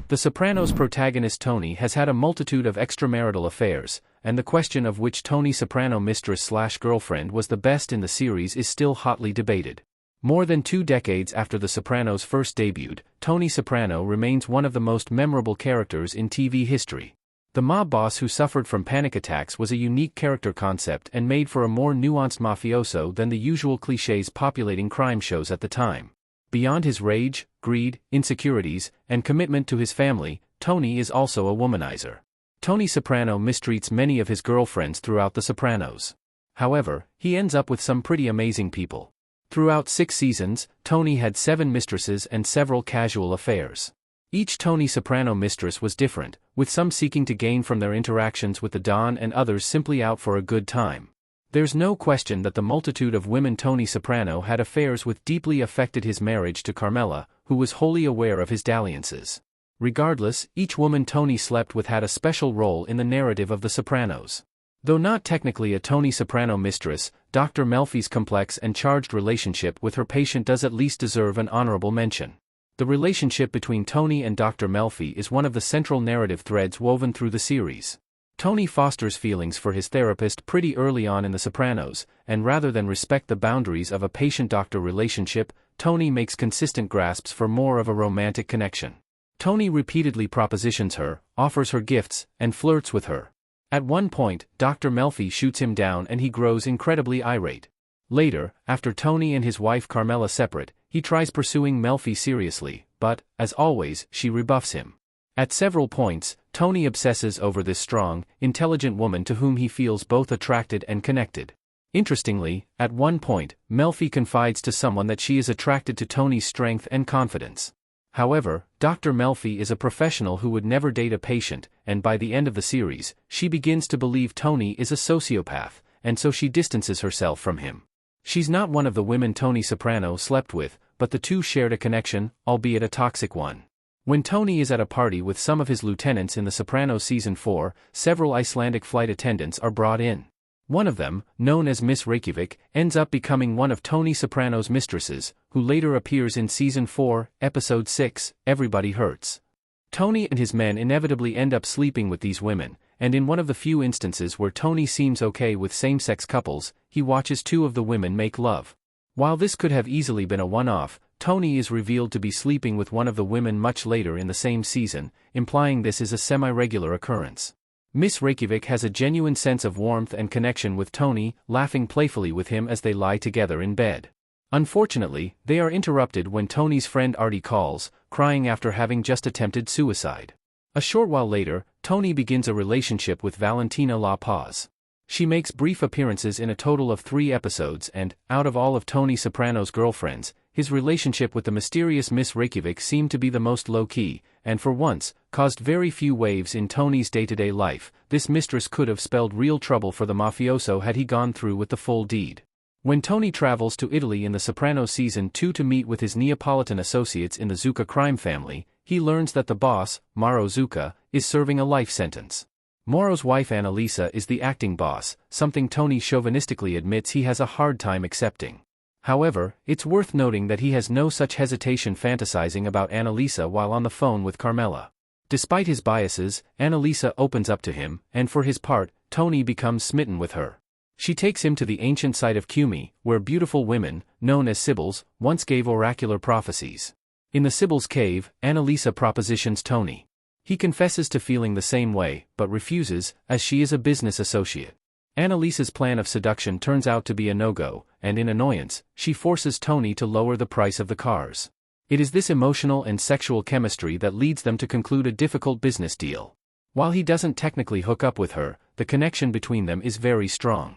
The Sopranos protagonist Tony has had a multitude of extramarital affairs, and the question of which Tony Soprano mistress/girlfriend was the best in the series is still hotly debated. More than 2 decades after The Sopranos first debuted, Tony Soprano remains one of the most memorable characters in TV history. The mob boss who suffered from panic attacks was a unique character concept and made for a more nuanced mafioso than the usual clichés populating crime shows at the time. Beyond his rage, greed, insecurities, and commitment to his family, Tony is also a womanizer. Tony Soprano mistreats many of his girlfriends throughout The Sopranos. However, he ends up with some pretty amazing people. Throughout 6 seasons, Tony had 7 mistresses and several casual affairs. Each Tony Soprano mistress was different, with some seeking to gain from their interactions with the Don and others simply out for a good time. There's no question that the multitude of women Tony Soprano had affairs with deeply affected his marriage to Carmela, who was wholly aware of his dalliances. Regardless, each woman Tony slept with had a special role in the narrative of The Sopranos. Though not technically a Tony Soprano mistress, Dr. Melfi's complex and charged relationship with her patient does at least deserve an honorable mention. The relationship between Tony and Dr. Melfi is one of the central narrative threads woven through the series. Tony fosters feelings for his therapist pretty early on in The Sopranos, and rather than respect the boundaries of a patient-doctor relationship, Tony makes consistent grasps for more of a romantic connection. Tony repeatedly propositions her, offers her gifts, and flirts with her. At one point, Dr. Melfi shoots him down and he grows incredibly irate. Later, after Tony and his wife Carmela separate, he tries pursuing Melfi seriously, but, as always, she rebuffs him. At several points, Tony obsesses over this strong, intelligent woman to whom he feels both attracted and connected. Interestingly, at one point, Melfi confides to someone that she is attracted to Tony's strength and confidence. However, Dr. Melfi is a professional who would never date a patient, and by the end of the series, she begins to believe Tony is a sociopath, and so she distances herself from him. She's not one of the women Tony Soprano slept with, but the two shared a connection, albeit a toxic one. When Tony is at a party with some of his lieutenants in The Sopranos Season 4, several Icelandic flight attendants are brought in. One of them, known as Miss Reykjavik, ends up becoming one of Tony Soprano's mistresses, who later appears in Season 4, Episode 6, Everybody Hurts. Tony and his men inevitably end up sleeping with these women, and in one of the few instances where Tony seems okay with same-sex couples, he watches 2 of the women make love. While this could have easily been a one-off, Tony is revealed to be sleeping with one of the women much later in the same season, implying this is a semi-regular occurrence. Miss Reykjavik has a genuine sense of warmth and connection with Tony, laughing playfully with him as they lie together in bed. Unfortunately, they are interrupted when Tony's friend Artie calls, crying after having just attempted suicide. A short while later, Tony begins a relationship with Valentina La Paz. She makes brief appearances in a total of 3 episodes and, out of all of Tony Soprano's girlfriends, his relationship with the mysterious Miss Reykjavik seemed to be the most low-key, and for once, caused very few waves in Tony's day-to-day life. This mistress could have spelled real trouble for the mafioso had he gone through with the full deed. When Tony travels to Italy in The Sopranos Season 2 to meet with his Neapolitan associates in the Zucca crime family, he learns that the boss, Mauro Zucca, is serving a life sentence. Mauro's wife Annalisa is the acting boss, something Tony chauvinistically admits he has a hard time accepting. However, it's worth noting that he has no such hesitation fantasizing about Annalisa while on the phone with Carmela. Despite his biases, Annalisa opens up to him, and for his part, Tony becomes smitten with her. She takes him to the ancient site of Cumae, where beautiful women, known as Sibyls, once gave oracular prophecies. In the Sibyl's cave, Annalisa propositions Tony. He confesses to feeling the same way, but refuses, as she is a business associate. Annalisa's plan of seduction turns out to be a no-go, and in annoyance, she forces Tony to lower the price of the cars. It is this emotional and sexual chemistry that leads them to conclude a difficult business deal. While he doesn't technically hook up with her, the connection between them is very strong.